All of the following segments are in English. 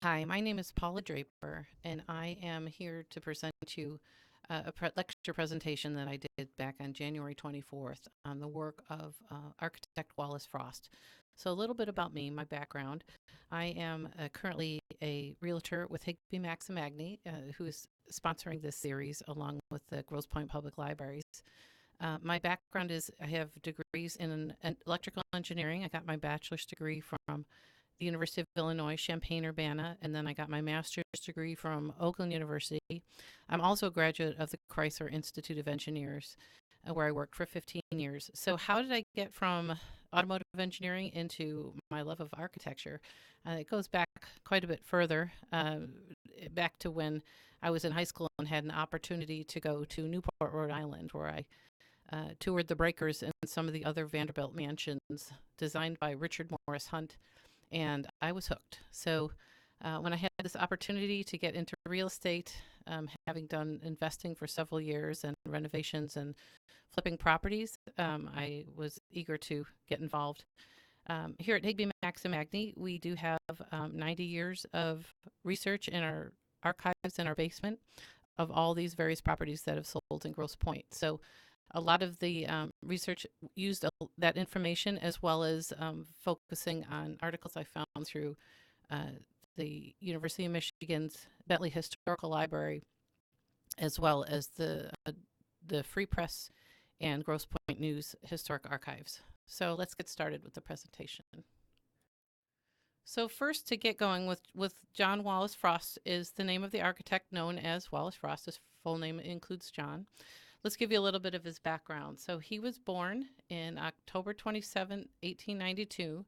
Hi, my name is Paula Draper, and I am here to present you a lecture presentation that I did back on January 24th on the work of architect Wallace Frost. So, a little bit about me, my background. I am currently a realtor with Higbie, Maxon, Agney, who is sponsoring this series along with the Grosse Pointe Public Libraries. My background is I have degrees in electrical engineering. I got my bachelor's degree from the University of Illinois, Champaign-Urbana, and then I got my master's degree from Oakland University. I'm also a graduate of the Chrysler Institute of Engineers, where I worked for 15 years. So, how did I get from automotive engineering into my love of architecture? It goes back quite a bit further, back to when I was in high school and had an opportunity to go to Newport, Rhode Island, where I toured the breakers and some of the other Vanderbilt mansions designed by Richard Morris Hunt, and I was hooked. So when I had this opportunity to get into real estate, having done investing for several years and renovations and flipping properties, I was eager to get involved. Here at Higbie Maxim Agney, we do have 90 years of research in our archives in our basement of all these various properties that have sold in Grosse Pointe. So a lot of the research used that information as well as focusing on articles I found through uh, the University of Michigan's Bentley Historical Library, as well as the Free Press and Grosse Pointe News Historic Archives. So let's get started with the presentation. So first, to get going with John Wallace Frost is the name of the architect known as Wallace Frost. His full name includes John. Let's give you a little bit of his background. So he was born in October 27, 1892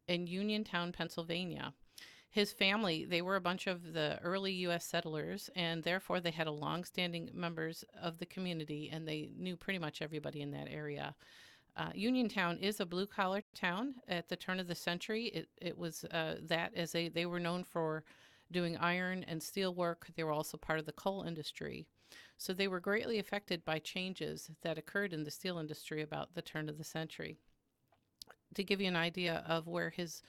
in Uniontown, Pennsylvania. His family, they were a bunch of the early U.S. settlers, and therefore they had a long-standing members of the community, and they knew pretty much everybody in that area. Uniontown is a blue-collar town at the turn of the century. It was that as they were known for doing iron and steel work. They were also part of the coal industry. So they were greatly affected by changes that occurred in the steel industry about the turn of the century. To give you an idea of where his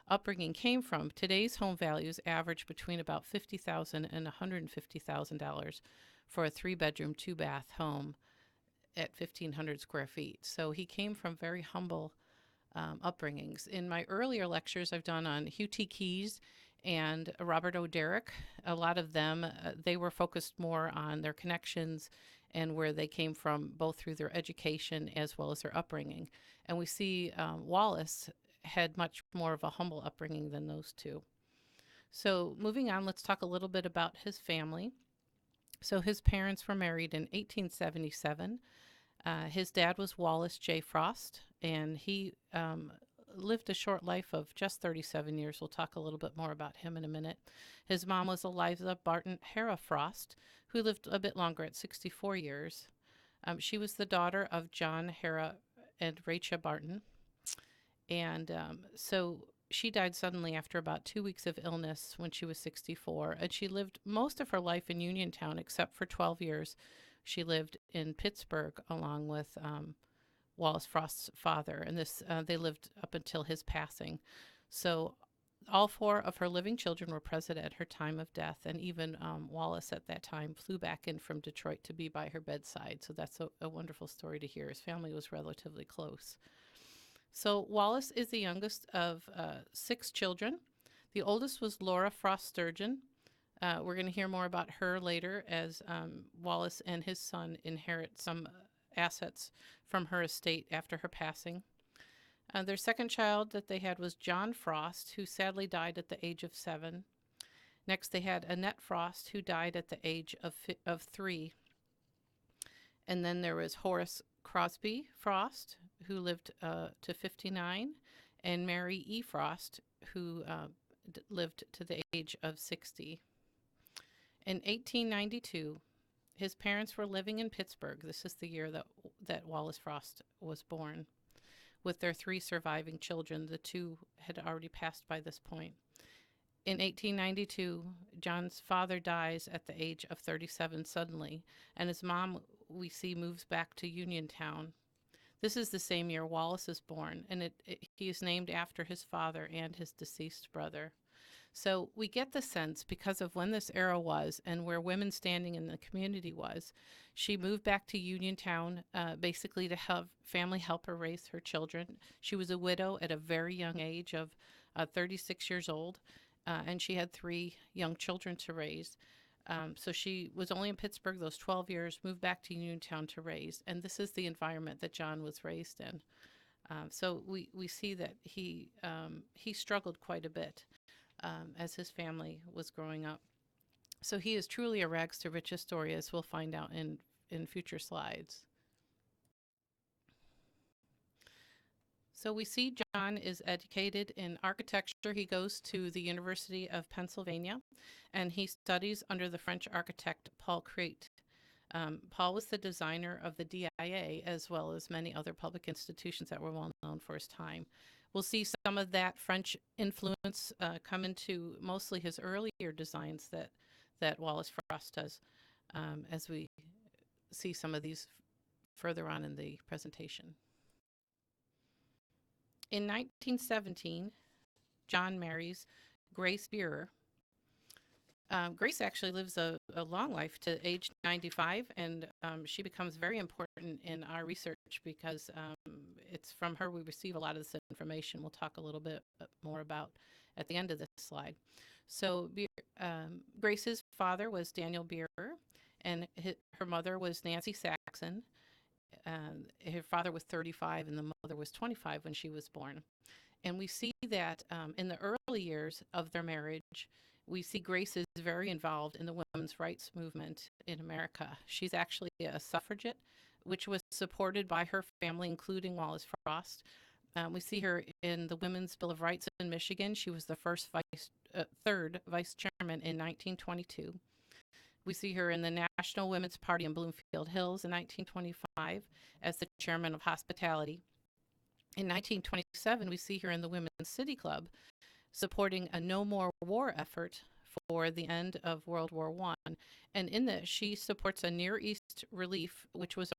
upbringing came from, today's home values average between about $50,000 and $150,000 for a three-bedroom, two-bath home at 1,500 square feet. So he came from very humble upbringings. In my earlier lectures I've done on Hugh T. Keyes and Robert O'Derrick, a lot of them, they were focused more on their connections and where they came from, both through their education as well as their upbringing. And we see Wallace had much more of a humble upbringing than those two. So moving on, let's talk a little bit about his family. So his parents were married in 1877. His dad was Wallace J. Frost, and he lived a short life of just 37 years. We'll talk a little bit more about him in a minute. His mom was Eliza Barton Hara Frost, who lived a bit longer at 64 years. She was the daughter of John Hara and Rachel Barton. And so she died suddenly after about 2 weeks of illness when she was 64. And she lived most of her life in Uniontown, except for 12 years. She lived in Pittsburgh along with Wallace Frost's father, and this they lived up until his passing. So all four of her living children were present at her time of death, and even Wallace at that time flew back in from Detroit to be by her bedside. So that's a wonderful story to hear. His family was relatively close. So Wallace is the youngest of six children. The oldest was Laura Frost Sturgeon. We're going to hear more about her later as Wallace and his son inherit some assets from her estate after her passing. Their second child that they had was John Frost, who sadly died at the age of 7. Next, they had Annette Frost, who died at the age of 3. And then there was Horace Crosby Frost, who lived to 59, and Mary E. Frost, who lived to the age of 60. In 1892, his parents were living in Pittsburgh. This is the year that Wallace Frost was born, with their 3 surviving children. The 2 had already passed by this point. In 1892, John's father dies at the age of 37 suddenly, and his mom, we see, moves back to Uniontown. This is the same year Wallace is born, and he is named after his father and his deceased brother. So we get the sense, because of when this era was and where women's standing in the community was, she moved back to Uniontown basically to have family help her raise her children. She was a widow at a very young age of 36 years old, and she had three young children to raise. So she was only in Pittsburgh those 12 years, moved back to Uniontown to raise, and this is the environment that John was raised in. So we see that he struggled quite a bit as his family was growing up. So he is truly a rags to riches story, as we'll find out in future slides. So we see John is educated in architecture. He goes to the University of Pennsylvania, and he studies under the French architect Paul Crate. Paul was the designer of the DIA, as well as many other public institutions that were well known for his time. We'll see some of that French influence come into mostly his earlier designs that Wallace Frost does, as we see some of these further on in the presentation. In 1917, John marries Grace Beerer. Grace actually lives a long life to age 95, and she becomes very important in our research because it's from her we receive a lot of this information. We'll talk a little bit more about at the end of this slide. So Grace's father was Daniel Beerer, and her mother was Nancy Saxon. Her father was 35 and the mother was 25 when she was born. And we see that in the early years of their marriage, we see Grace is very involved in the women's rights movement in America. She's actually a suffragette, which was supported by her family, including Wallace Frost. We see her in the Women's Bill of Rights in Michigan. She was the third vice chairman in 1922. We see her in the National Women's Party in Bloomfield Hills in 1925 as the chairman of hospitality. In 1927, we see her in the Women's City Club supporting a no more war effort for the end of World War I. And in this, she supports a Near East relief, which was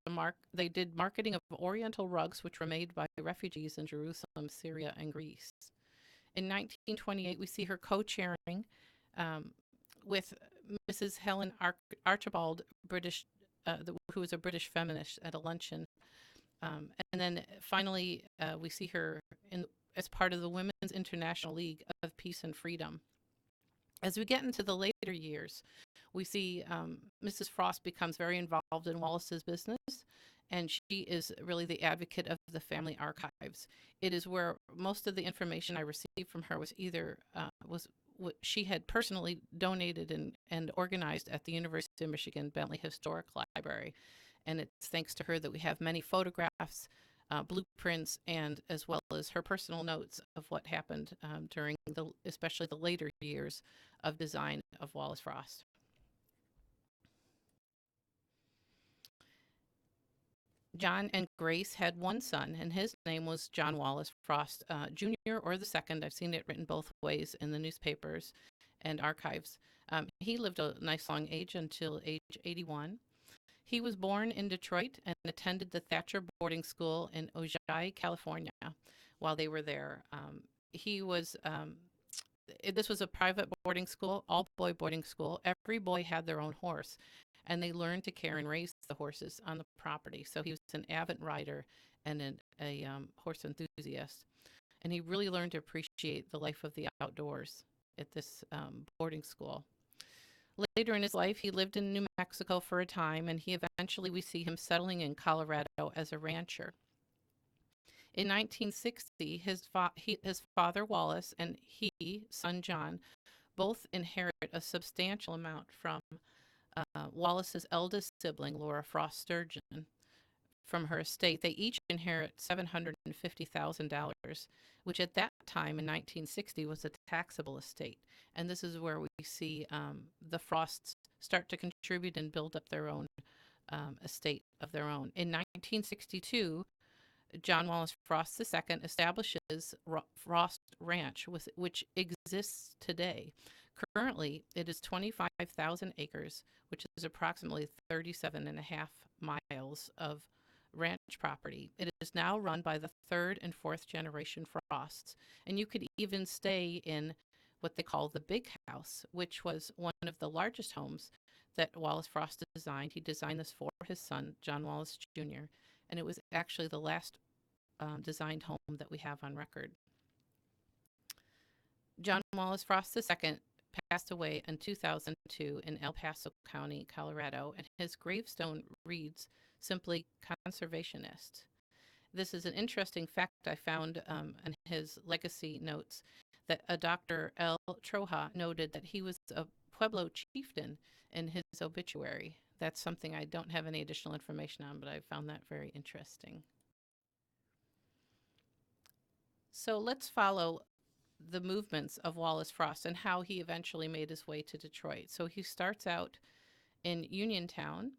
they did marketing of Oriental rugs, which were made by refugees in Jerusalem, Syria, and Greece. In 1928, we see her co-chairing with Mrs. Helen Archibald, who was a British feminist, at a luncheon. And then finally, we see her as part of the Women's International League of Peace and Freedom. As we get into the later years, we see Mrs. Frost becomes very involved in Wallace's business, and she is really the advocate of the family archives. It is where most of the information I received from her was either was what she had personally donated and organized at the University of Michigan Bentley Historic Library. And it's thanks to her that we have many photographs, blueprints, and as well as her personal notes of what happened during especially the later years of design of Wallace Frost. John and Grace had one son, and his name was John Wallace Frost Jr. or the second. I've seen it written both ways in the newspapers and archives. He lived a nice long age until age 81. He was born in Detroit and attended the Thatcher boarding school in Ojai, California, while they were there. This was a private boarding school, all-boy boarding school. Every boy had their own horse, and they learned to care and raise the horses on the property. So he was an avid rider and a horse enthusiast. And he really learned to appreciate the life of the outdoors at this boarding school. Later in his life, he lived in New Mexico for a time, and we see him settling in Colorado as a rancher. In 1960, his father, Wallace, and son John, both inherit a substantial amount from Wallace's eldest sibling, Laura Frost Sturgeon, from her estate. They each inherit $750,000, which at that time in 1960 was a taxable estate. And this is where we see the Frosts start to contribute and build up their own estate of their own. In 1962, John Wallace Frost II establishes Frost Ranch, which exists today. Currently, it is 25,000 acres, which is approximately 37.5 miles of ranch property. It is now run by the third and fourth generation Frosts, and you could even stay in what they call the Big House, which was one of the largest homes that Wallace Frost designed. He designed this for his son, John Wallace Jr., and it was actually the last designed home that we have on record. John Wallace Frost II passed away in 2002 in El Paso County, Colorado, and his gravestone reads simply conservationist. This is an interesting fact I found in his legacy notes, that a Dr. L. Troja noted that he was a Pueblo chieftain in his obituary. That's something I don't have any additional information on, but I found that very interesting. So let's follow the movements of Wallace Frost and how he eventually made his way to Detroit. So he starts out in Uniontown,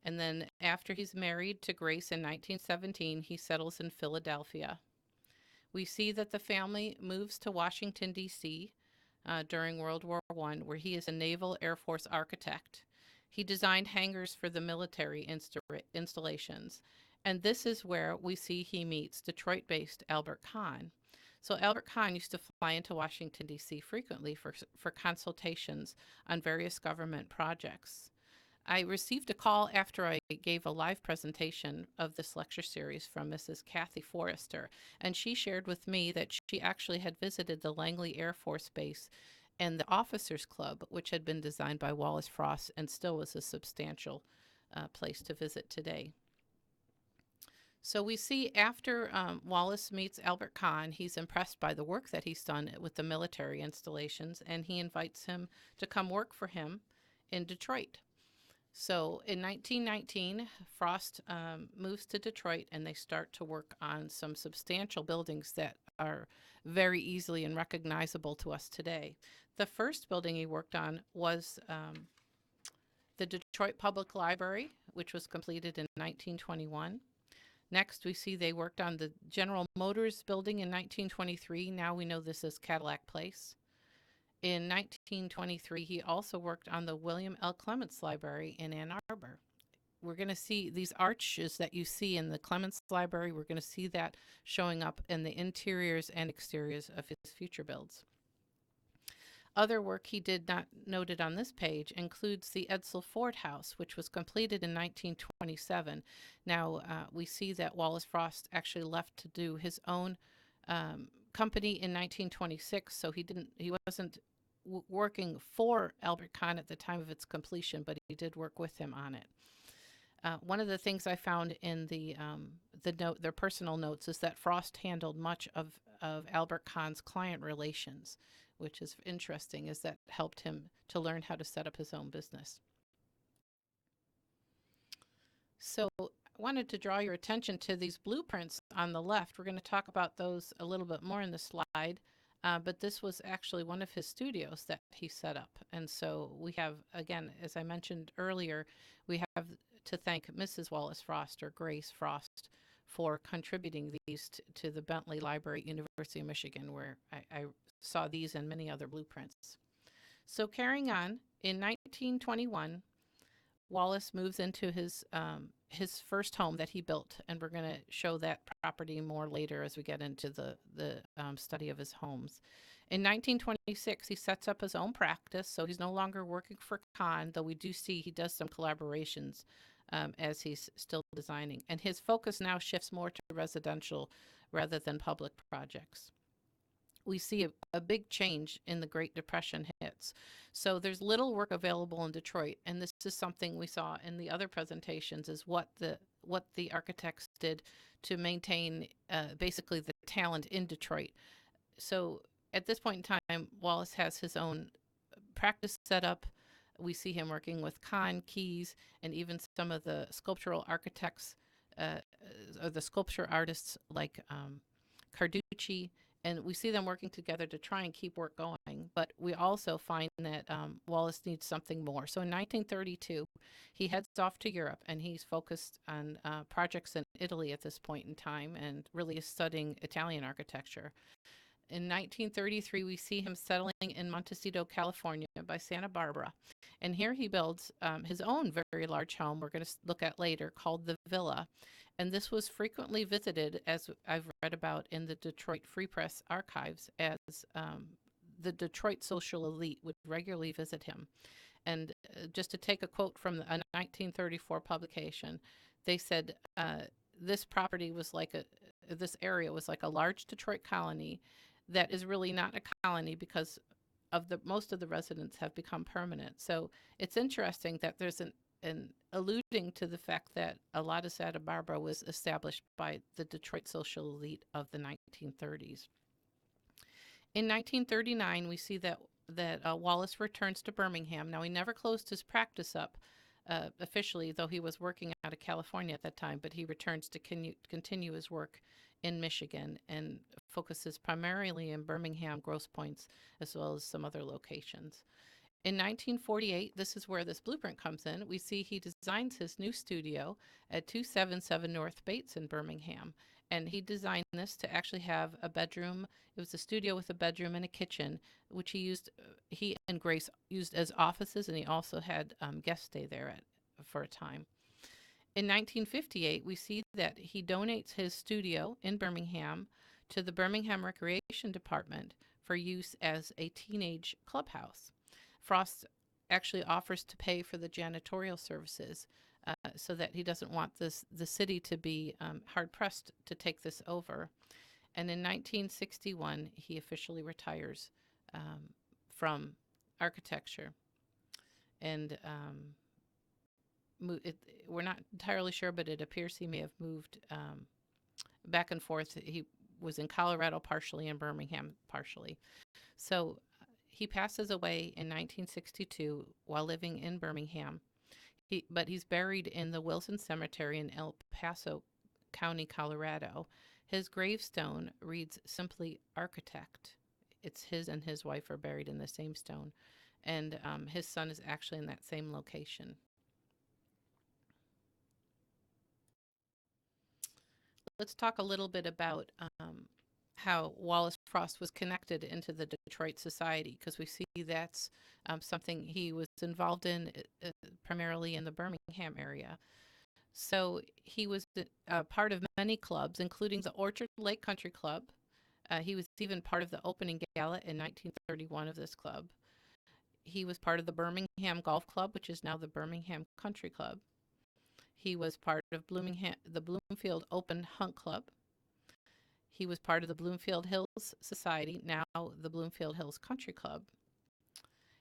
and then after he's married to Grace in 1917, he settles in Philadelphia. We see that the family moves to Washington, D.C. During World War I, where he is a Naval Air Force architect. He designed hangars for the military installations. And this is where we see he meets Detroit-based Albert Kahn. So Albert Kahn used to fly into Washington, D.C. frequently for consultations on various government projects. I received a call after I gave a live presentation of this lecture series from Mrs. Kathy Forrester, and she shared with me that she actually had visited the Langley Air Force Base and the Officers Club, which had been designed by Wallace Frost and still was a substantial place to visit today. So we see after Wallace meets Albert Kahn, he's impressed by the work that he's done with the military installations, and he invites him to come work for him in Detroit. So in 1919, Frost moves to Detroit, and they start to work on some substantial buildings that are very easily and recognizable to us today. The first building he worked on was the Detroit Public Library, which was completed in 1921. Next, we see they worked on the General Motors building in 1923. Now we know this as Cadillac Place. In 1923, he also worked on the William L. Clements Library in Ann Arbor. We're going to see these arches that you see in the Clements Library. We're going to see that showing up in the interiors and exteriors of his future builds. Other work he did not noted on this page includes the Edsel Ford House, which was completed in 1927. Now, we see that Wallace Frost actually left to do his own company in 1926, so he wasn't working for Albert Kahn at the time of its completion, but he did work with him on it. One of the things I found in their personal notes is that Frost handled much of Albert Kahn's client relations, which is interesting, as that helped him to learn how to set up his own business. So I wanted to draw your attention to these blueprints on the left. We're going to talk about those a little bit more in the slide, but this was actually one of his studios that he set up. And so we have, again, as I mentioned earlier, we have to thank Mrs. Wallace Frost, or Grace Frost, for contributing these to the Bentley Library at University of Michigan, where I saw these and many other blueprints. So carrying on, in 1921, Wallace moves into his first home that he built, and we're going to show that property more later as we get into the study of his homes. In 1926, he sets up his own practice, so he's no longer working for Kahn, though we do see he does some collaborations as he's still designing. And his focus now shifts more to residential rather than public projects. We see a big change in the Great Depression hits. So there's little work available in Detroit, and this is something we saw in the other presentations, is what the architects did to maintain basically the talent in Detroit. So at this point in time, Wallace has his own practice set up. We see him working with Kahn, Keyes, and even some of the sculptural architects or the sculpture artists like Carducci. And we see them working together to try and keep work going. But we also find that Wallace needs something more. So in 1932, he heads off to Europe, and he's focused on projects in Italy at this point in time, and really is studying Italian architecture. In 1933, we see him settling in Montecito, California by Santa Barbara. And here he builds his own very large home we're going to look at later, called the Villa. And this was frequently visited, as I've read about in the Detroit Free Press archives, as the Detroit social elite would regularly visit him. And just to take a quote from a 1934 publication, they said this property was like this area was like a large Detroit colony that is really not a colony because of the most of the residents have become permanent. So it's interesting that there's an alluding to the fact that a lot of Santa Barbara was established by the Detroit social elite of the 1930s. In 1939, we see that Wallace returns to Birmingham. Now, he never closed his practice up officially, though he was working out of California at that time, but he returns to continue his work in Michigan and focuses primarily in Birmingham, Grosse Pointe, as well as some other locations. In 1948, this is where this blueprint comes in. We see he designs his new studio at 277 North Bates in Birmingham. And he designed this to actually have a bedroom. It was a studio with a bedroom and a kitchen, which he and Grace used as offices, and he also had guests stay there for a time. In 1958, we see that he donates his studio in Birmingham to the Birmingham Recreation Department for use as a teenage clubhouse. Frost actually offers to pay for the janitorial services so that he doesn't want the city to be hard-pressed to take this over. And in 1961, he officially retires from architecture. And we're not entirely sure, but it appears he may have moved back and forth. He was in Colorado partially and Birmingham partially. So he passes away in 1962 while living in Birmingham. But he's buried in the Wilson Cemetery in El Paso County, Colorado. His gravestone reads simply architect. It's his and his wife are buried in the same stone. And his son is actually in that same location. Let's talk a little bit about how Wallace Frost was connected into the Detroit Society, because we see that's something he was involved in primarily in the Birmingham area. So he was part of many clubs, including the Orchard Lake Country Club. He was even part of the opening gala in 1931 of this club. He was part of the Birmingham Golf Club, which is now the Birmingham Country Club. He was part of the Bloomfield Open Hunt Club. He was part of the Bloomfield Hills Society, now the Bloomfield Hills Country Club.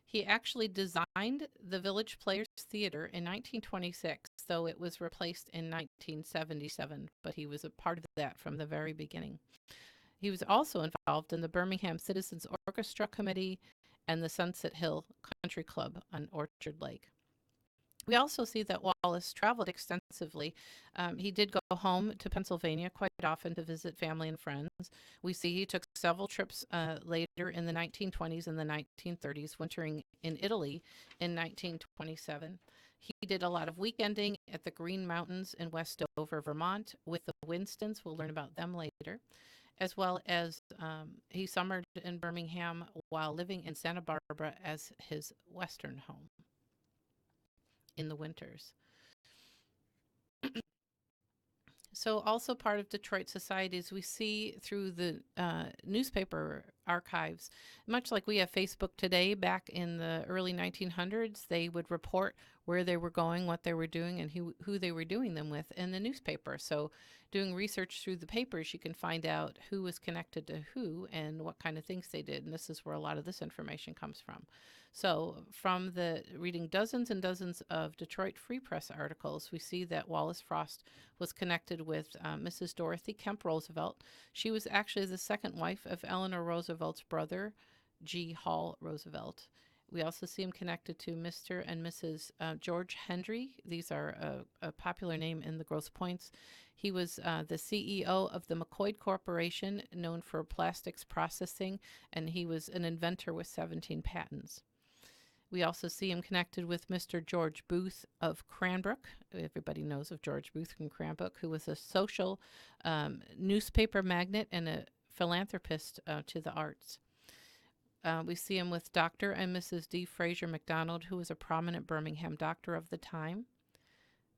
He actually designed the Village Players Theater in 1926, though it was replaced in 1977, but he was a part of that from the very beginning. He was also involved in the Birmingham Citizens Orchestra Committee and the Sunset Hill Country Club on Orchard Lake. We also see that Wallace traveled extensively. He did go home to Pennsylvania quite often to visit family and friends. We see he took several trips later in the 1920s and the 1930s, wintering in Italy in 1927. He did a lot of weekending at the Green Mountains in Westover, Vermont, with the Winstons. We'll learn about them later. As well as he summered in Birmingham while living in Santa Barbara as his western home in the winters. So also part of Detroit society is we see through the newspaper archives, much like we have Facebook today, back in the early 1900s, they would report where they were going, what they were doing, and who they were doing them with in the newspaper. So doing research through the papers, you can find out who was connected to who and what kind of things they did. And this is where a lot of this information comes from. So from the reading dozens and dozens of Detroit Free Press articles, we see that Wallace Frost was connected with Mrs. Dorothy Kemp Roosevelt. She was actually the second wife of Eleanor Roosevelt's brother, G. Hall Roosevelt. We also see him connected to Mr. and Mrs. George Hendry. These are a popular name in the Grosse Pointes. He was the CEO of the McCoy Corporation, known for plastics processing, and he was an inventor with 17 patents. We also see him connected with Mr. George Booth of Cranbrook. Everybody knows of George Booth from Cranbrook, who was a social newspaper magnate and a philanthropist to the arts. We see him with Dr. and Mrs. D. Fraser McDonald, who was a prominent Birmingham doctor of the time.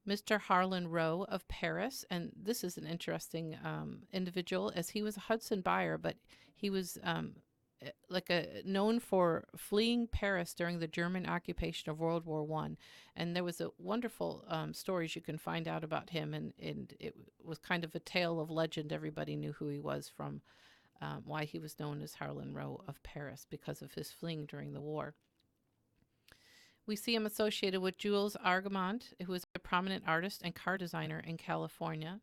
Mr. Harlan Rowe of Paris, and this is an interesting individual, as he was a Hudson buyer, but he was like a known for fleeing Paris during the German occupation of World War One, and there was a wonderful stories you can find out about him, and it was kind of a tale of legend. Everybody knew who he was from, why he was known as Harlan Rowe of Paris because of his fleeing during the war. We see him associated with Jules Argamont, who is a prominent artist and car designer in California.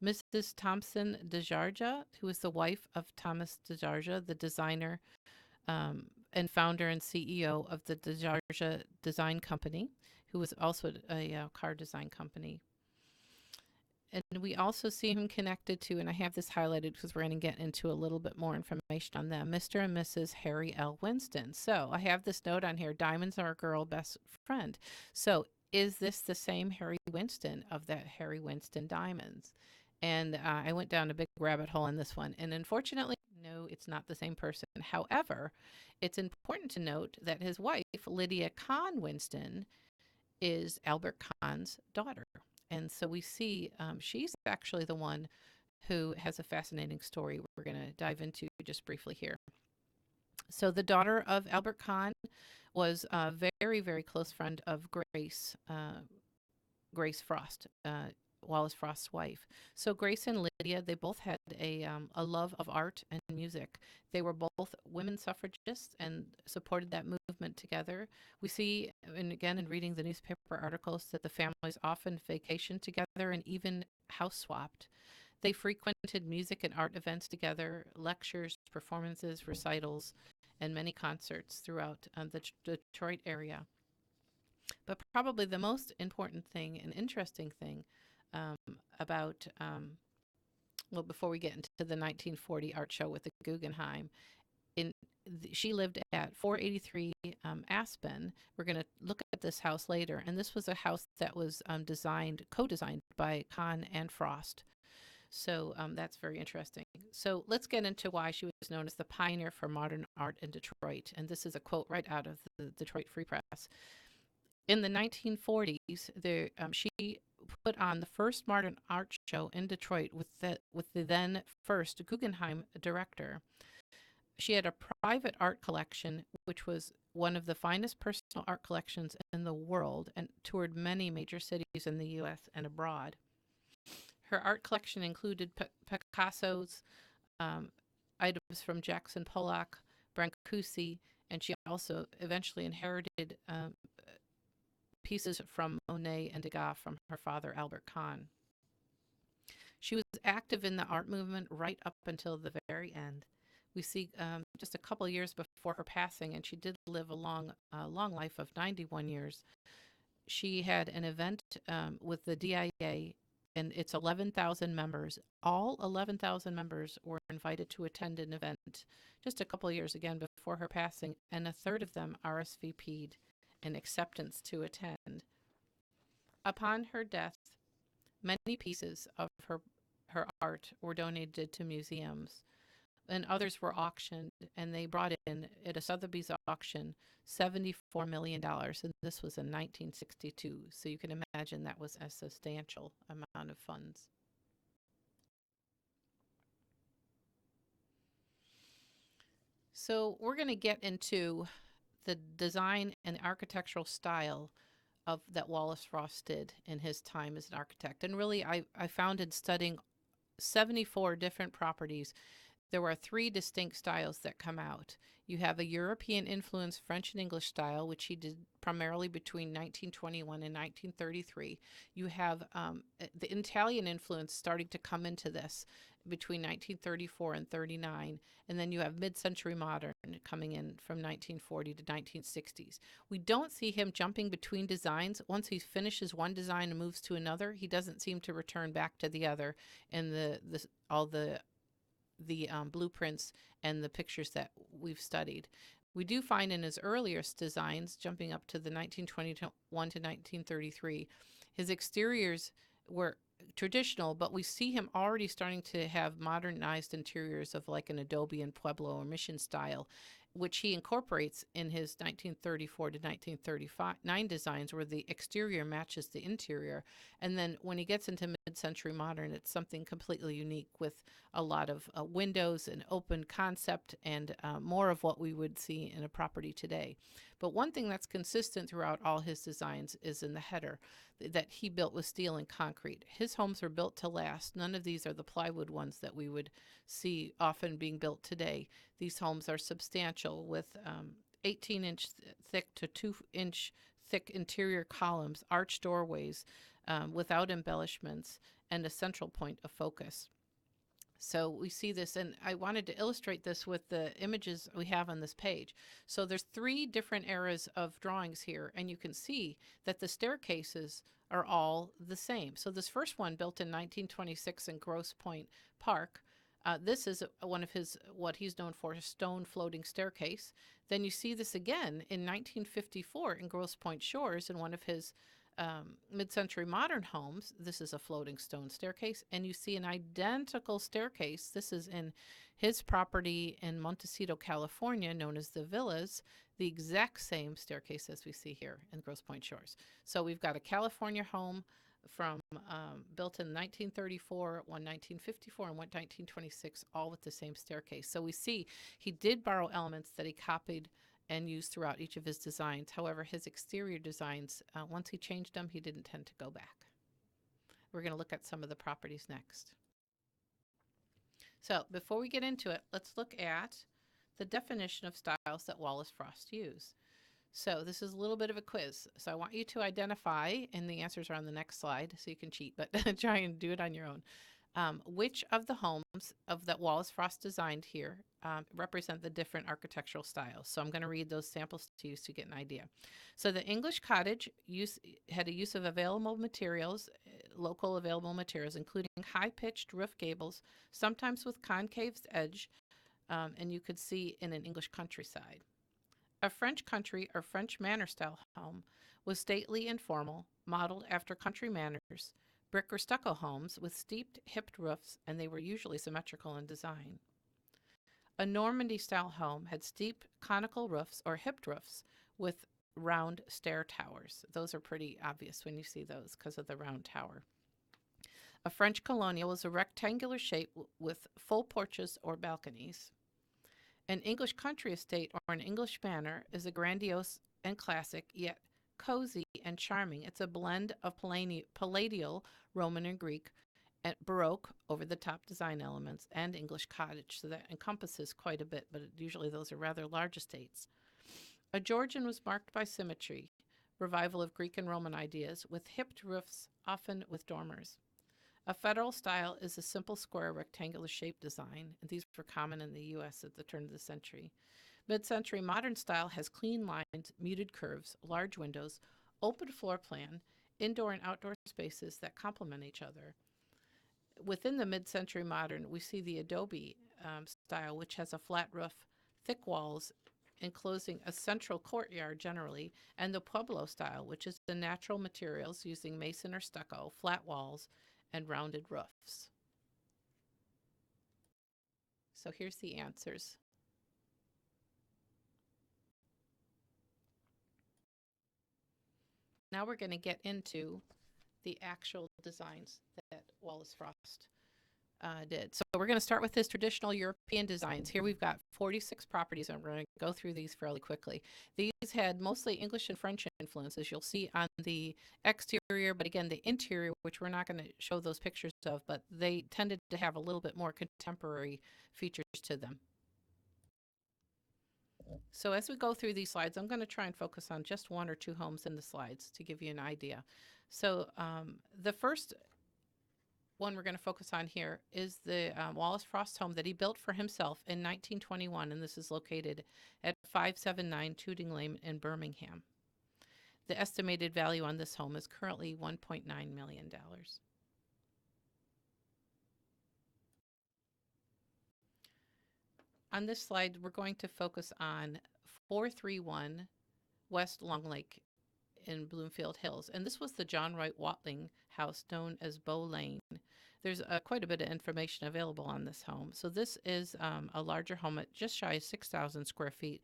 Mrs. Thompson DeJarja, who is the wife of Thomas DeJarja, the designer and founder and CEO of the DeJarja Design Company, who was also a car design company. And we also see him connected to, and I have this highlighted because we're going to get into a little bit more information on them, Mr. and Mrs. Harry L. Winston. So I have this note on here, diamonds are a girl best friend. So is this the same Harry Winston of that Harry Winston diamonds? And I went down a big rabbit hole on this one. And unfortunately, no, it's not the same person. However, it's important to note that his wife, Lydia Kahn Winston, is Albert Kahn's daughter. And so we see she's actually the one who has a fascinating story we're going to dive into just briefly here. So the daughter of Albert Kahn was a very, very close friend of Grace Frost, Wallace Frost's wife. So Grace and Lydia, they both had a love of art and music. They were both women suffragists and supported that movement together. We see, and again, in reading the newspaper articles, that the families often vacationed together and even house swapped. They frequented music and art events together, lectures, performances, recitals, and many concerts throughout the Detroit area. But probably the most important thing and interesting thing about, well, before we get into the 1940 art show with the Guggenheim, she lived at 483 Aspen. We're going to look at this house later, and this was a house that was co-designed by Kahn and Frost. So that's very interesting. So let's get into why she was known as the pioneer for modern art in Detroit. And this is a quote right out of the Detroit Free Press. In the 1940s, she put on the first modern art show in Detroit with the then first Guggenheim director. She had a private art collection, which was one of the finest personal art collections in the world, and toured many major cities in the U.S. and abroad. Her art collection included Picasso's, items from Jackson Pollock, Brancusi, and she also eventually inherited pieces from Monet and Degas from her father, Albert Kahn. She was active in the art movement right up until the very end. We see just a couple years before her passing, and she did live a long life of 91 years. She had an event with the DIA, and it's 11,000 members. All 11,000 members were invited to attend an event just a couple years, again, before her passing, and a third of them RSVP'd an acceptance to attend. Upon her death, many pieces of her art were donated to museums, and others were auctioned, and they brought in, at a Sotheby's auction, $74 million, and this was in 1962, so you can imagine that was a substantial amount of funds. So we're going to get into the design and architectural style of that Wallace Frost did in his time as an architect. And really, I found in studying 74 different properties, there are three distinct styles that come out. You have a European influenced French and English style, which he did primarily between 1921 and 1933. You have the Italian influence starting to come into this between 1934 and 39. And then you have mid-century modern coming in from 1940 to 1960s. We don't see him jumping between designs. Once he finishes one design and moves to another, he doesn't seem to return back to the other in all the blueprints and the pictures that we've studied. We do find in his earliest designs, jumping up to the 1921 to 1933, his exteriors were traditional, but we see him already starting to have modernized interiors of like an Adobe and Pueblo or Mission style. which he incorporates in his 1934 to 1939 designs, where the exterior matches the interior. And then when he gets into mid-century modern, it's something completely unique with a lot of windows and open concept and more of what we would see in a property today. But one thing that's consistent throughout all his designs is in the header that he built with steel and concrete. His homes are built to last. None of these are the plywood ones that we would see often being built today. These homes are substantial with 18-inch thick to 2-inch thick interior columns, arched doorways without embellishments, and a central point of focus. So we see this, and I wanted to illustrate this with the images we have on this page. So there's 3 different eras of drawings here, and you can see that the staircases are all the same. So this first one, built in 1926 in Grosse Pointe Park, this is one of his, what he's known for, stone floating staircase. Then you see this again in 1954 in Grosse Pointe Shores in one of his mid-century modern homes. This is a floating stone staircase, and you see an identical staircase. This is in his property in Montecito, California, known as the Villas, the exact same staircase as we see here in Grosse Pointe Shores. So we've got a California home from built in 1934, one 1954, and one 1926, all with the same staircase. So we see he did borrow elements that he copied and used throughout each of his designs. However, his exterior designs, once he changed them, he didn't tend to go back. We're going to look at some of the properties next. So before we get into it, let's look at the definition of styles that Wallace Frost used. So this is a little bit of a quiz. So I want you to identify, and the answers are on the next slide, so you can cheat, but try and do it on your own. Which of the homes that Wallace Frost designed here represent the different architectural styles? So I'm going to read those samples to you so you get an idea. So the English cottage had a use of available materials, local available materials, including high-pitched roof gables, sometimes with concave edge, and you could see in an English countryside. A French country or French manor style home was stately and formal, modeled after country manners. Brick or stucco homes with steeped, hipped roofs, and they were usually symmetrical in design. A Normandy-style home had steep, conical roofs or hipped roofs with round stair towers. Those are pretty obvious when you see those because of the round tower. A French colonial was a rectangular shape with full porches or balconies. An English country estate or an English manor is a grandiose and classic, yet cozy and charming. It's a blend of Palladial, Roman and Greek, and Baroque, over-the-top design elements, and English cottage. So that encompasses quite a bit, but usually those are rather large estates. A Georgian was marked by symmetry, revival of Greek and Roman ideas, with hipped roofs, often with dormers. A federal style is a simple square rectangular shape design, and these were common in the U.S. at the turn of the century. Mid-century modern style has clean lines, muted curves, large windows, open floor plan, indoor and outdoor spaces that complement each other. Within the mid-century modern, we see the adobe style, which has a flat roof, thick walls, enclosing a central courtyard generally, and the Pueblo style, which is the natural materials using mason or stucco, flat walls, and rounded roofs. So here's the answers. Now we're going to get into the actual designs that Wallace Frost did. So we're going to start with his traditional European designs. Here we've got 46 properties, and we're going to go through these fairly quickly. These had mostly English and French influences, you'll see on the exterior, but again, the interior, which we're not going to show those pictures of, but they tended to have a little bit more contemporary features to them. So as we go through these slides, I'm going to try and focus on just 1 or 2 homes in the slides to give you an idea. So the first one we're going to focus on here is the Wallace Frost home that he built for himself in 1921, and this is located at 579 Tooting Lane in Birmingham. The estimated value on this home is currently $1.9 million. On this slide, we're going to focus on 431 West Long Lake in Bloomfield Hills. And this was the John Wright Watling house known as Bow Lane. there's quite a bit of information available on this home. So this is a larger home at just shy of 6,000 square feet.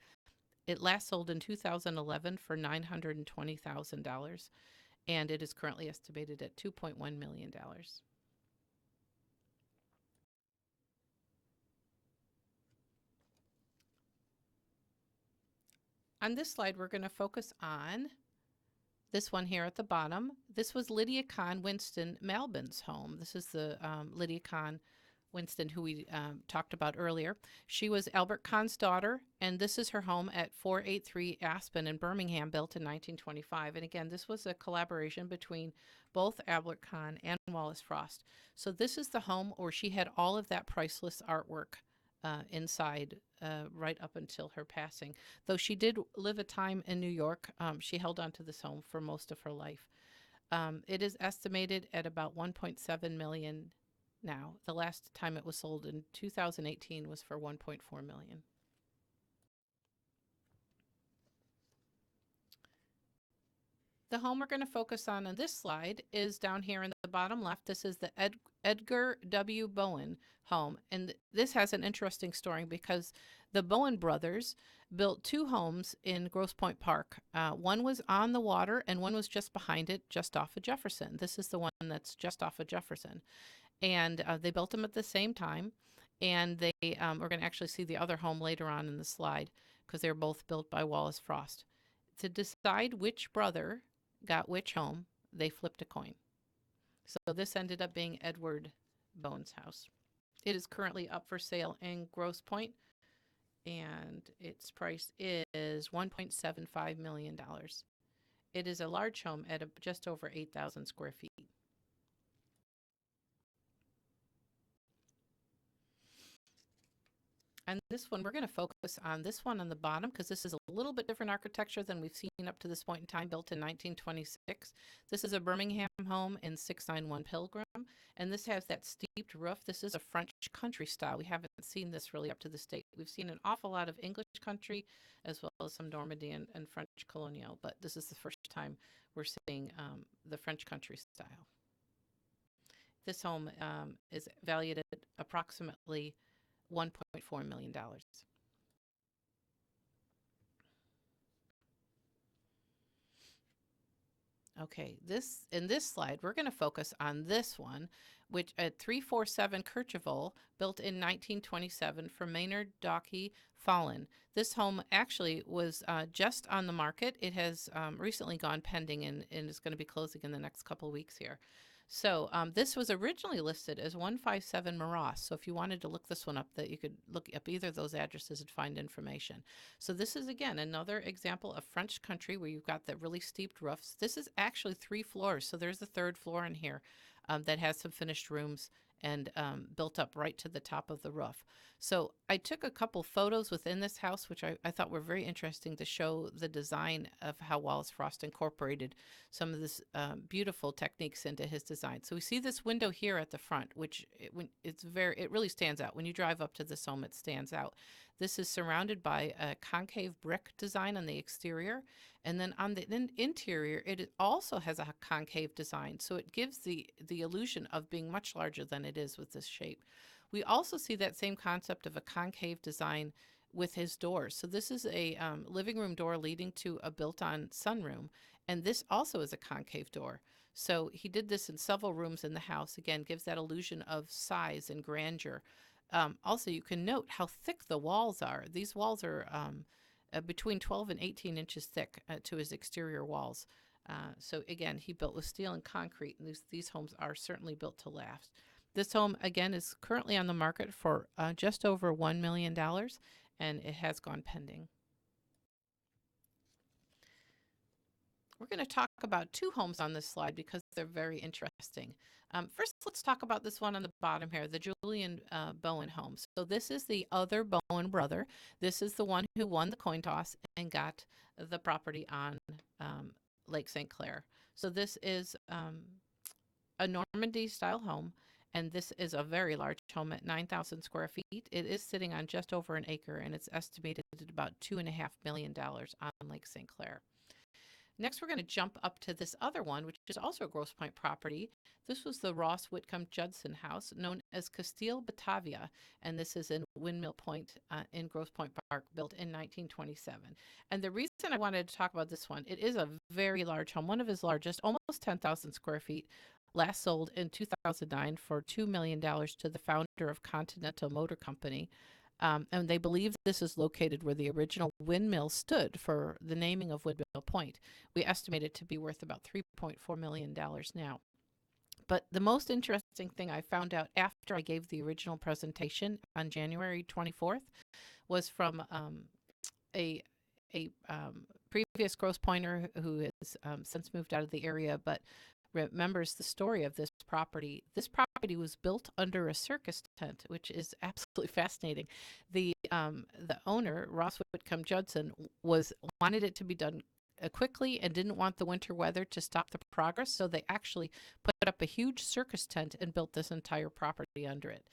It last sold in 2011 for $920,000, and it is currently estimated at $2.1 million. On this slide, we're going to focus on this one here at the bottom. This was Lydia Kahn Winston Malbin's home. This is the Lydia Kahn Winston who we talked about earlier. She was Albert Kahn's daughter, and this is her home at 483 Aspen in Birmingham, built in 1925. And again, this was a collaboration between both Albert Kahn and Wallace Frost. So this is the home where she had all of that priceless artwork inside right up until her passing. Though she did live a time in New York, she held on to this home for most of her life. It is estimated at about $1.7 million now. The last time it was sold in 2018 was for $1.4 million. The home we're going to focus on this slide is down here in the bottom left. This is the Edgar W. Bowen home. And this has an interesting story because the Bowen brothers built two homes in Grosse Pointe Park. One was on the water and one was just behind it, just off of Jefferson. This is the one that's just off of Jefferson. And they built them at the same time. And they we're going to actually see the other home later on in the slide because they're both built by Wallace Frost. To decide which brother got which home, they flipped a coin. So this ended up being Edward Bowen's house. It is currently up for sale in Grosse Pointe, and its price is $1.75 million. It is a large home at just over 8,000 square feet. And this one, we're going to focus on this one on the bottom because this is a little bit different architecture than we've seen up to this point in time, built in 1926. This is a Birmingham home in 691 Pilgrim, and this has that steeped roof. This is a French country style. We haven't seen this really up to this date. We've seen an awful lot of English country as well as some Normandy and French colonial, but this is the first time we're seeing the French country style. This home is valued at approximately $1.4 million. Okay, in this slide, we're going to focus on this one, which at 347 Kercheval, built in 1927 for Maynard Dockey Fallon. This home actually was just on the market. It has recently gone pending and is going to be closing in the next couple of weeks here. So this was originally listed as 157 Maross. So if you wanted to look this one up, that you could look up either of those addresses and find information. So this is, again, another example of French country where you've got that really steeped roofs. This is actually 3 floors. So there's the 3rd floor in here that has some finished rooms and built up right to the top of the roof. So I took a couple photos within this house, which I thought were very interesting to show the design of how Wallace Frost incorporated some of this beautiful techniques into his design. So we see this window here at the front, which it really stands out. When you drive up to this home, it stands out. This is surrounded by a concave brick design on the exterior. And then on the interior, it also has a concave design. So it gives the illusion of being much larger than it is with this shape. We also see that same concept of a concave design with his doors. So this is a living room door leading to a built-on sunroom. And this also is a concave door. So he did this in several rooms in the house. Again, gives that illusion of size and grandeur. Also, you can note how thick the walls are. These walls are between 12 and 18 inches thick to his exterior walls. So again, he built with steel and concrete, and these homes are certainly built to last. This home, again, is currently on the market for just over $1 million, and it has gone pending. We're going to talk about 2 homes on this slide because they're very interesting. First, let's talk about this one on the bottom here, the Julian Bowen home. So this is the other Bowen brother. This is the one who won the coin toss and got the property on Lake St. Clair. So this is a Normandy-style home, and this is a very large home at 9,000 square feet. It is sitting on just over an acre, and it's estimated at about $2.5 million on Lake St. Clair. Next, we're going to jump up to this other one, which is also a Grosse Pointe property. This was the Ross Whitcomb Judson house, known as Castile Batavia, and this is in Windmill Pointe in Grosse Pointe Park, built in 1927. And the reason I wanted to talk about this one, it is a very large home, one of his largest, almost 10,000 square feet, last sold in 2009 for $2 million to the founder of Continental Motor Company. And they believe this is located where the original windmill stood for the naming of Windmill Pointe. We estimate it to be worth about $3.4 million now. But the most interesting thing I found out after I gave the original presentation on January 24th was from a previous Grosse Pointer who has since moved out of the area, but remembers the story of this property. This property was built under a circus tent, which is absolutely fascinating. The owner, Ross Whitcomb Judson, wanted it to be done quickly and didn't want the winter weather to stop the progress, so they actually put up a huge circus tent and built this entire property under it.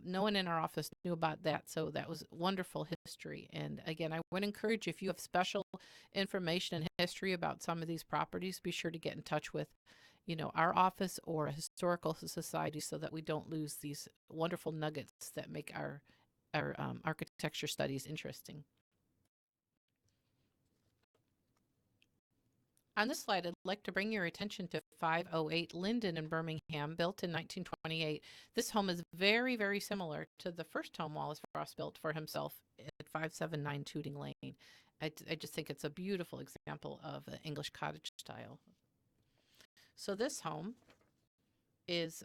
No one in our office knew about that, so that was wonderful history. And again, I would encourage you, if you have special information and history about some of these properties, be sure to get in touch with our office or a historical society so that we don't lose these wonderful nuggets that make our architecture studies interesting. On this slide, I'd like to bring your attention to 508 Linden in Birmingham, built in 1928. This home is very, very similar to the first home Wallace Frost built for himself at 579 Tooting Lane. I just think it's a beautiful example of the English cottage style. So this home is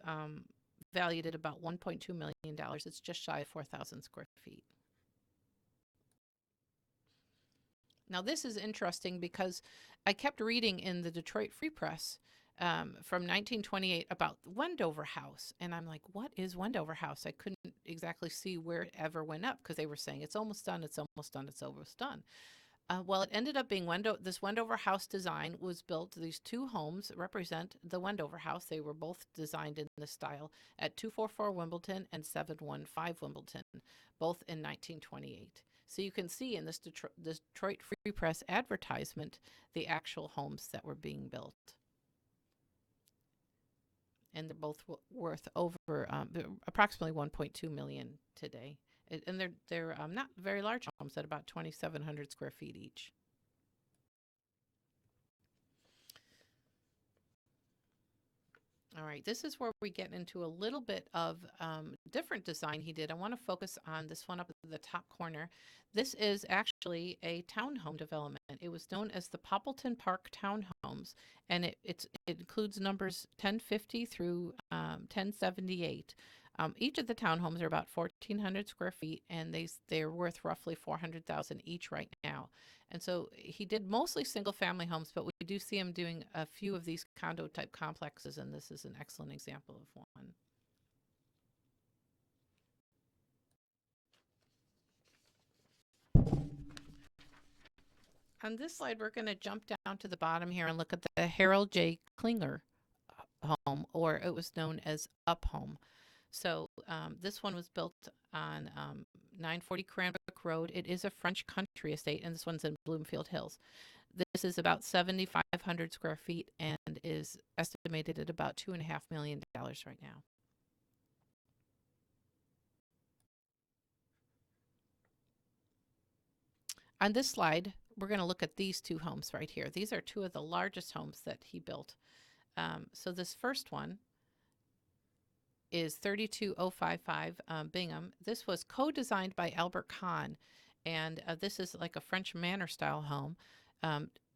valued at about $1.2 million. It's just shy of 4,000 square feet. Now, this is interesting because I kept reading in the Detroit Free Press from 1928 about Wendover House. And I'm like, what is Wendover House? I couldn't exactly see where it ever went up because they were saying it's almost done, it's almost done, it's almost done. Well, it ended up being this Wendover House design was built. These two homes represent the Wendover House. They were both designed in this style at 244 Wimbledon and 715 Wimbledon, both in 1928. So you can see in this Detroit Free Press advertisement the actual homes that were being built. And they're both worth over approximately $1.2 million today. And they're not very large homes at about 2,700 square feet each. All right, this is where we get into a little bit of different design he did. I want to focus on this one up at the top corner. This is actually a townhome development. It was known as the Poppleton Park Townhomes, and it includes numbers 1050 through 1078. Each of the townhomes are about 1,400 square feet, and they're worth roughly $400,000 each right now. And so he did mostly single-family homes, but we do see him doing a few of these condo-type complexes, and this is an excellent example of one. On this slide, we're going to jump down to the bottom here and look at the Harold J. Klinger home, or it was known as Up Home. So this one was built on 940 Cranbrook Road. It is a French country estate, and this one's in Bloomfield Hills. This is about 7,500 square feet and is estimated at about $2.5 million right now. On this slide, we're going to look at these two homes right here. These are two of the largest homes that he built. So this first one is 32055 Bingham. This was co-designed by Albert Kahn, and this is like a French manor style home.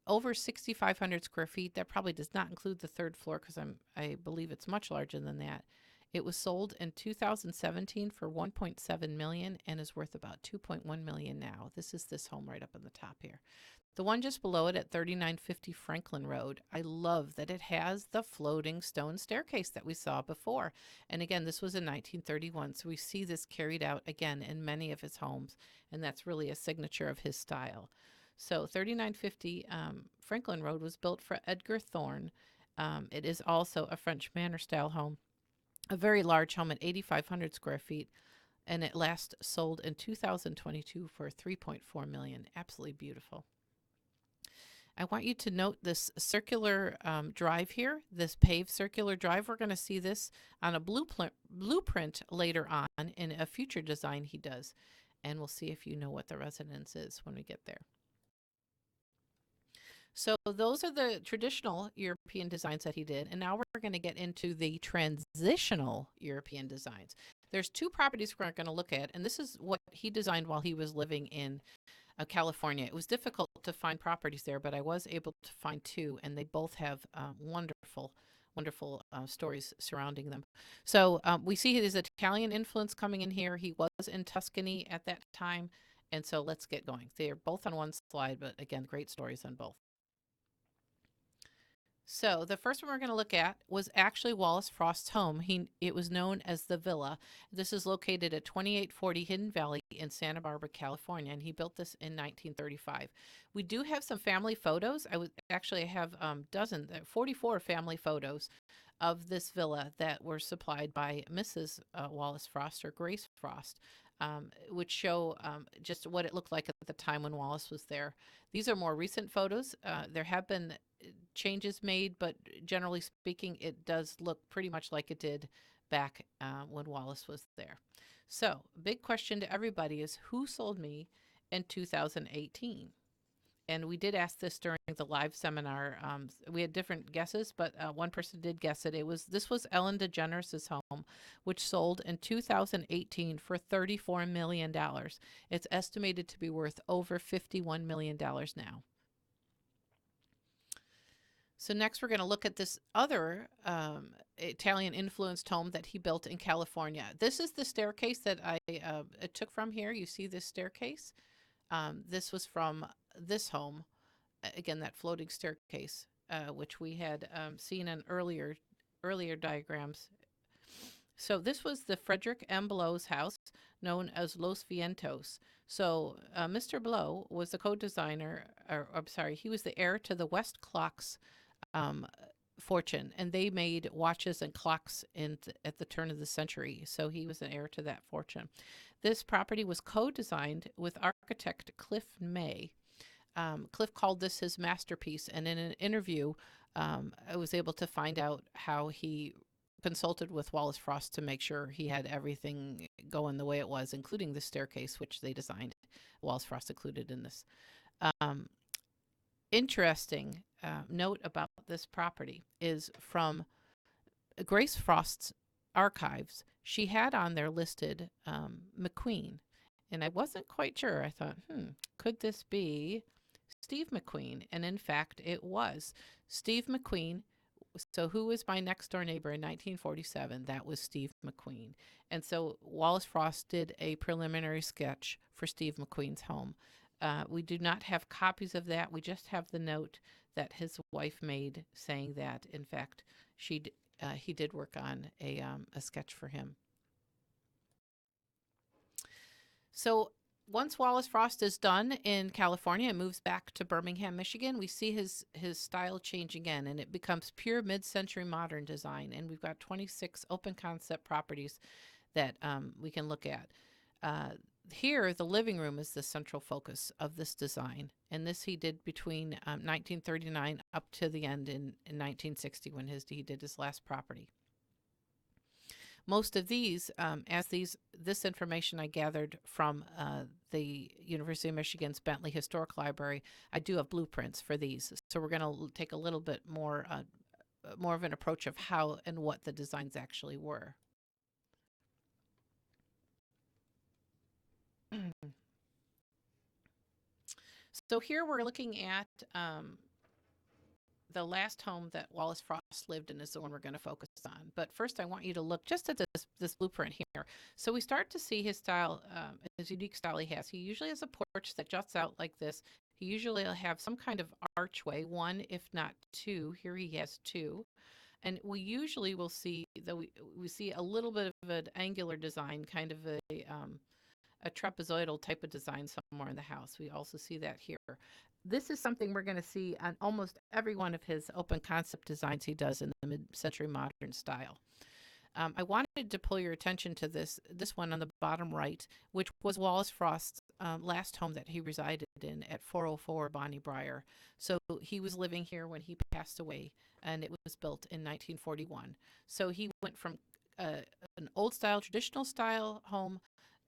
Over 6,500 square feet. That probably does not include the third floor because I believe it's much larger than that. It was sold in 2017 for $1.7 million and is worth about $2.1 million now. This is this home right up on the top here. The one just below it at 3950 Franklin Road, I love that it has the floating stone staircase that we saw before. And again, this was in 1931, so we see this carried out again in many of his homes, and that's really a signature of his style. So 3950 Franklin Road was built for Edgar Thorne. It is also a French manor style home, a very large home at 8,500 square feet, and it last sold in 2022 for $3.4 million. Absolutely beautiful. I want you to note this circular drive here, this paved circular drive. We're going to see this on a blueprint later on in a future design he does. And we'll see if you know what the residence is when we get there. So those are the traditional European designs that he did. And now we're going to get into the transitional European designs. There's two properties we're going to look at, and this is what he designed while he was living in California. It was difficult to find properties there, but I was able to find two, and they both have wonderful, wonderful stories surrounding them. So we see his Italian influence coming in here. He was in Tuscany at that time, and so let's get going. They are both on one slide, but again, great stories on both. So the first one we're going to look at was actually Wallace Frost's home. It was known as the Villa. This is located at 2840 Hidden Valley in Santa Barbara, California, and he built this in 1935. We do have some family photos. I have 44 family photos of this villa that were supplied by Mrs. Wallace Frost or Grace Frost, which show just what it looked like at the time when Wallace was there. These are more recent photos. There have been changes made, but generally speaking, it does look pretty much like it did back when Wallace was there. So, big question to everybody is, who sold me in 2018? And we did ask this during the live seminar. We had different guesses, but one person did guess it. This was Ellen DeGeneres' home, which sold in 2018 for $34 million. It's estimated to be worth over $51 million now. So next we're going to look at this other Italian-influenced home that he built in California. This is the staircase that I took from here. You see this staircase? This was from this home. Again, that floating staircase, which we had seen in earlier diagrams. So this was the Frederick M. Blow's house, known as Los Vientos. So Mr. Blow was the co-designer, he was the heir to the West Clocks fortune, and they made watches and clocks at the turn of the century. So he was an heir to that fortune. This property was co-designed with architect Cliff May. Cliff called this his masterpiece, and in an interview, I was able to find out how he consulted with Wallace Frost to make sure he had everything going the way it was, including the staircase, which they designed. Wallace Frost included in this. Interesting note about this property is from Grace Frost's archives. She had on there listed McQueen, and I wasn't quite sure. I thought, could this be Steve McQueen? And in fact, it was Steve McQueen. So who was my next door neighbor in 1947? That was Steve McQueen. And so Wallace Frost did a preliminary sketch for Steve McQueen's home. We do not have copies of that. We just have the note that his wife made saying that, in fact, he did work on a sketch for him. So once Wallace Frost is done in California and moves back to Birmingham, Michigan, we see his style change again, and it becomes pure mid-century modern design. And we've got 26 open concept properties that we can look at. Here, the living room is the central focus of this design, and this he did between 1939 up to the end in 1960 when he did his last property. Most of these, this information I gathered from the University of Michigan's Bentley Historic Library. I do have blueprints for these, so we're going to take a little bit more of an approach of how and what the designs actually were. So here we're looking at the last home that Wallace Frost lived in is the one we're going to focus on. But first I want you to look just at this blueprint here. So we start to see his style, his unique style he has. He usually has a porch that juts out like this. He usually will have some kind of archway, one if not two. Here he has two. And we usually will see, though we see a little bit of an angular design, kind of a trapezoidal type of design somewhere in the house. We also see that here. This is something we're going to see on almost every one of his open concept designs he does in the mid-century modern style. I wanted to pull your attention to this one on the bottom right, which was Wallace Frost's last home that he resided in at 404 Bonnie Briar. So he was living here when he passed away, and it was built in 1941. So he went from uh, an old style, traditional style home,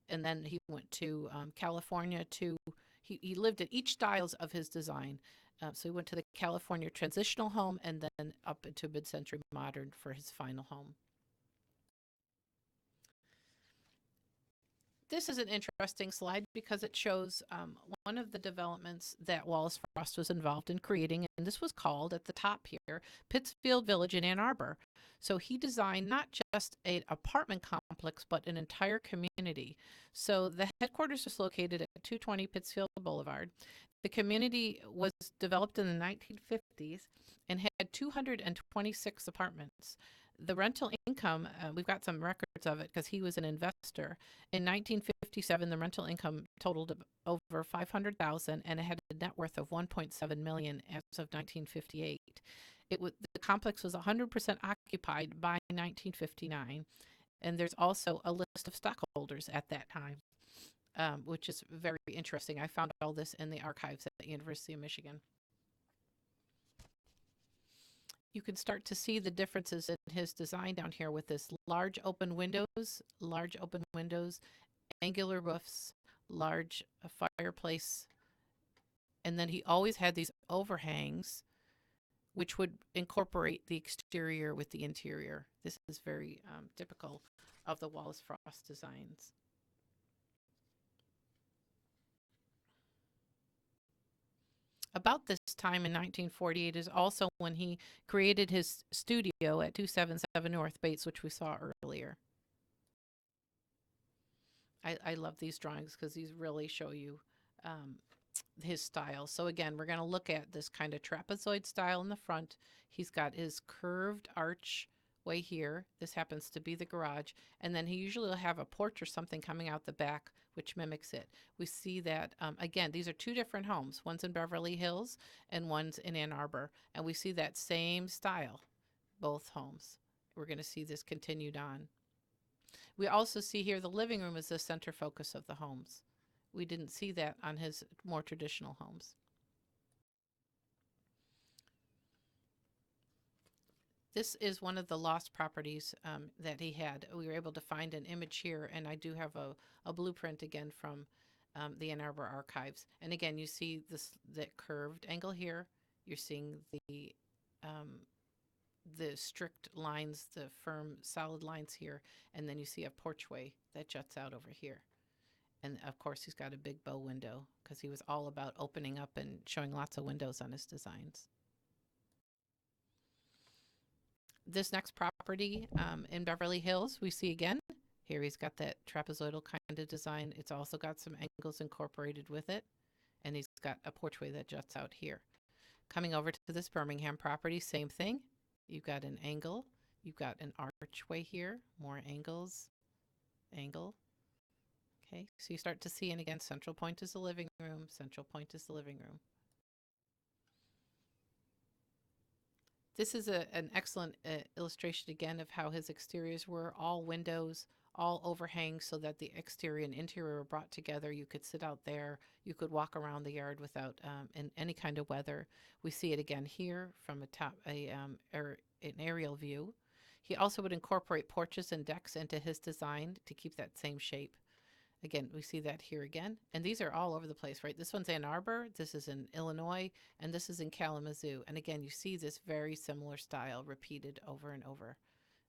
and then he went to California to, he lived at each styles of his design. So he went to the California transitional home and then up into mid-century modern for his final home. This is an interesting slide because it shows one of the developments that Wallace Frost was involved in creating, and this was called at the top here Pittsfield Village in Ann Arbor. So he designed not just an apartment complex, but an entire community. So the headquarters was located at 220 Pittsfield Boulevard. The community was developed in the 1950s and had 226 apartments. The rental income, we've got some records of it because he was an investor. In 1957, the rental income totaled over 500,000, and it had a net worth of 1.7 million as of 1958. The complex was 100% occupied by 1959, and there's also a list of stockholders at that time, which is very interesting. I found all this in the archives at the University of Michigan. You can start to see the differences in his design down here with this large open windows, angular roofs, large fireplace, and then he always had these overhangs which would incorporate the exterior with the interior. This is very typical of the Wallace Frost designs. About this time in 1948 is also when he created his studio at 277 North Bates, which we saw earlier. I love these drawings because these really show you his style. So again, we're going to look at this kind of trapezoid style in the front. He's got his curved archway here. This happens to be the garage. And then he usually will have a porch or something coming out the back, which mimics it. We see that, again, these are two different homes. One's in Beverly Hills and one's in Ann Arbor. And we see that same style, both homes. We're going to see this continued on. We also see here the living room is the center focus of the homes. We didn't see that on his more traditional homes. This is one of the lost properties that he had. We were able to find an image here, and I do have a blueprint again from the Ann Arbor archives. And again, you see that curved angle here. You're seeing the strict lines, the firm, solid lines here, and then you see a porchway that juts out over here. And of course, he's got a big bow window because he was all about opening up and showing lots of windows on his designs. This next property in Beverly Hills, we see again, here he's got that trapezoidal kind of design. It's also got some angles incorporated with it. And he's got a porchway that juts out here. Coming over to this Birmingham property, same thing. You've got an angle. You've got an archway here, more angles, angle. Okay, so you start to see, and again, central point is the living room, central point is the living room. This is an excellent illustration again of how his exteriors were, all windows, all overhangs so that the exterior and interior were brought together. You could sit out there, you could walk around the yard without in any kind of weather. We see it again here from an aerial view. He also would incorporate porches and decks into his design to keep that same shape. Again, we see that here again. And these are all over the place, right? This one's Ann Arbor, this is in Illinois, and this is in Kalamazoo. And again, you see this very similar style repeated over and over.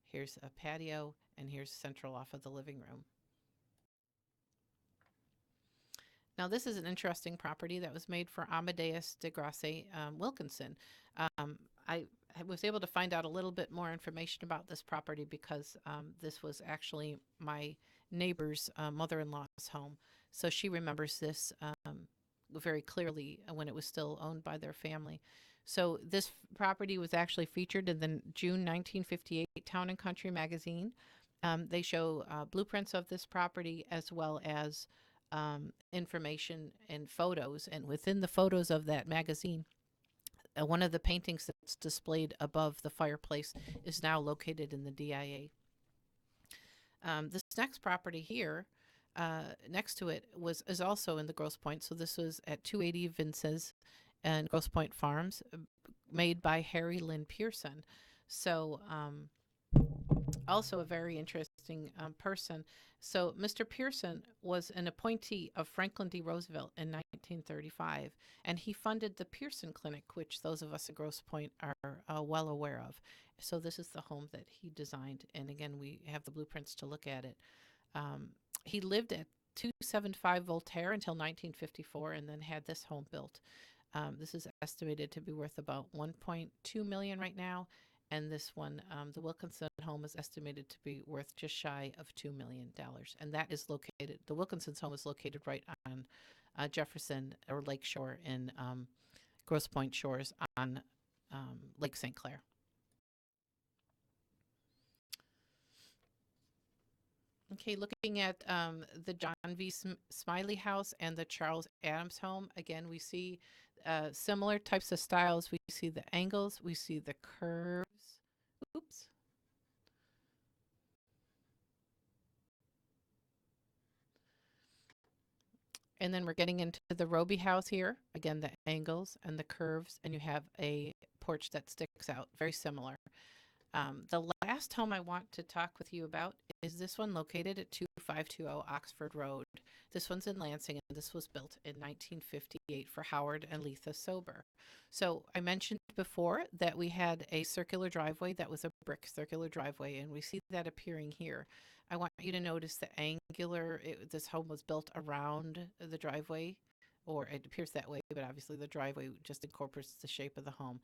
Here's a patio, and here's central off of the living room. Now, this is an interesting property that was made for Amadeus de Grosse Wilkinson. I was able to find out a little bit more information about this property because this was actually my neighbor's mother-in-law's home. So she remembers this very clearly when it was still owned by their family. So this property was actually featured in the June 1958 Town and Country magazine. They show blueprints of this property as well as information and photos. And within the photos of that magazine, one of the paintings that's displayed above the fireplace is now located in the DIA. This next property here next to it is also in the Grosse Pointe. So this was at 280 Vince's and Grosse Pointe Farms, made by Harry Lynn Pearson. So also a very interesting person. So Mr. Pearson was an appointee of Franklin D. Roosevelt in 1935, and he funded the Pearson Clinic, which those of us at Grosse Pointe are well aware of. So this is the home that he designed, and again, we have the blueprints to look at it. Um, he lived at 275 Voltaire until 1954, and then had this home built. This is estimated to be worth about 1.2 million right now, and this one, the Wilkinson home, is estimated to be worth just shy of $2 million, and that is located. The Wilkinson's home is located right on Jefferson or Lakeshore in Grosse Pointe Shores on Lake St. Clair. Okay, looking at the John V. Smiley house and the Charles Adams home, again, we see similar types of styles. We see the angles, we see the curves. Oops. And then we're getting into the Roby house here. Again, the angles and the curves, and you have a porch that sticks out, very similar. The last home I want to talk with you about is this one located at 2520 Oxford Road. This one's in Lansing, and this was built in 1958 for Howard and Letha Sober. So I mentioned before that we had a circular driveway that was a brick circular driveway, and we see that appearing here. I want you to notice the angular, this home was built around the driveway, or it appears that way, but obviously the driveway just incorporates the shape of the home.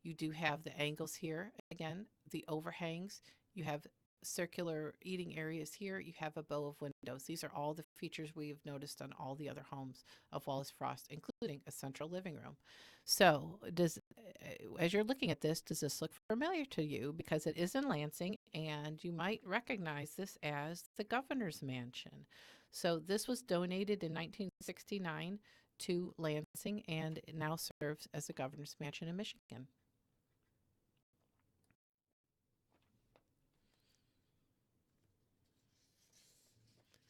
You do have the angles here, again, the overhangs. You have circular eating areas here. You have a bow of windows. These are all the features we've noticed on all the other homes of Wallace Frost, including a central living room. So as you're looking at this, does this look familiar to you? Because it is in Lansing, and you might recognize this as the governor's mansion. So this was donated in 1969 to Lansing, and it now serves as the governor's mansion in Michigan.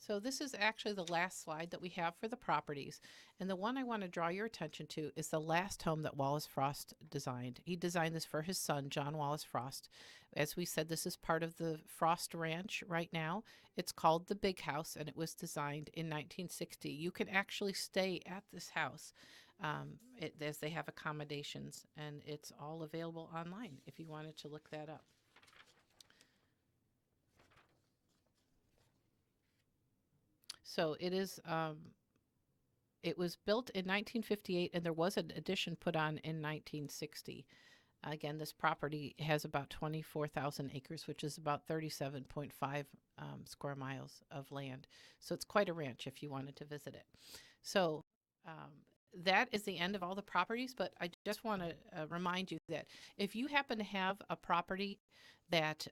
So this is actually the last slide that we have for the properties. And the one I want to draw your attention to is the last home that Wallace Frost designed. He designed this for his son, John Wallace Frost. As we said, this is part of the Frost Ranch right now. It's called the Big House, and it was designed in 1960. You can actually stay at this house as they have accommodations, and it's all available online if you wanted to look that up. So it was built in 1958, and there was an addition put on in 1960. Again, this property has about 24,000 acres, which is about 37.5 square miles of land. So it's quite a ranch if you wanted to visit it. So that is the end of all the properties, but I just want to remind you that if you happen to have a property that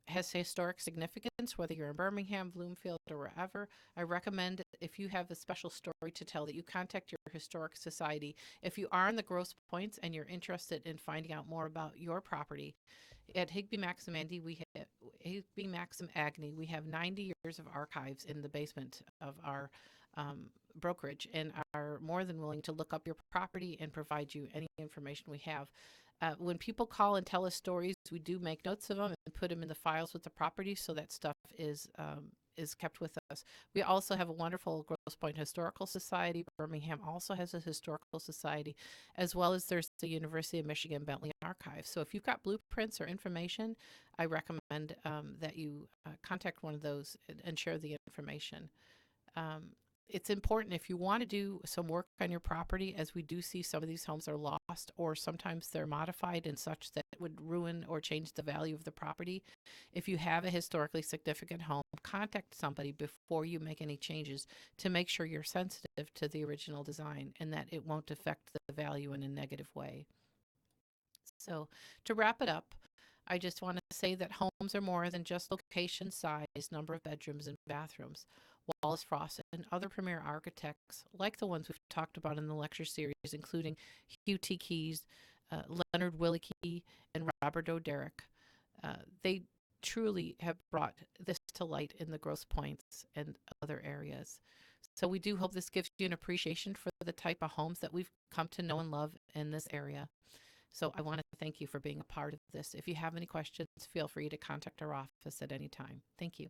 has historic significance, whether you're in Birmingham, Bloomfield, or wherever, I recommend, if you have a special story to tell, that you contact your historic society. If you are in the Grosse Pointes and you're interested in finding out more about your property, at Higbie Maxon Agney, we have 90 years of archives in the basement of our brokerage, and are more than willing to look up your property and provide you any information we have. When people call and tell us stories, we do make notes of them and put them in the files with the property, so that stuff is kept with us. We also have a wonderful Grosse Pointe Historical Society. Birmingham also has a historical society, as well as there's the University of Michigan Bentley Archive. So if you've got blueprints or information, I recommend that you contact one of those and share the information. It's important if you want to do some work on your property, as we do see some of these homes are lost, or sometimes they're modified in such that it would ruin or change the value of the property. If you have a historically significant home, contact somebody before you make any changes to make sure you're sensitive to the original design and that it won't affect the value in a negative way. So to wrap it up, I just want to say that homes are more than just location, size, number of bedrooms, and bathrooms. Wallace Frost and other premier architects, like the ones we've talked about in the lecture series, including Hugh T. Keyes, Leonard Willicke, and Robert O'Derrick, they truly have brought this to light in the Grosse Pointes and other areas. So we do hope this gives you an appreciation for the type of homes that we've come to know and love in this area. So I want to thank you for being a part of this. If you have any questions, feel free to contact our office at any time. Thank you.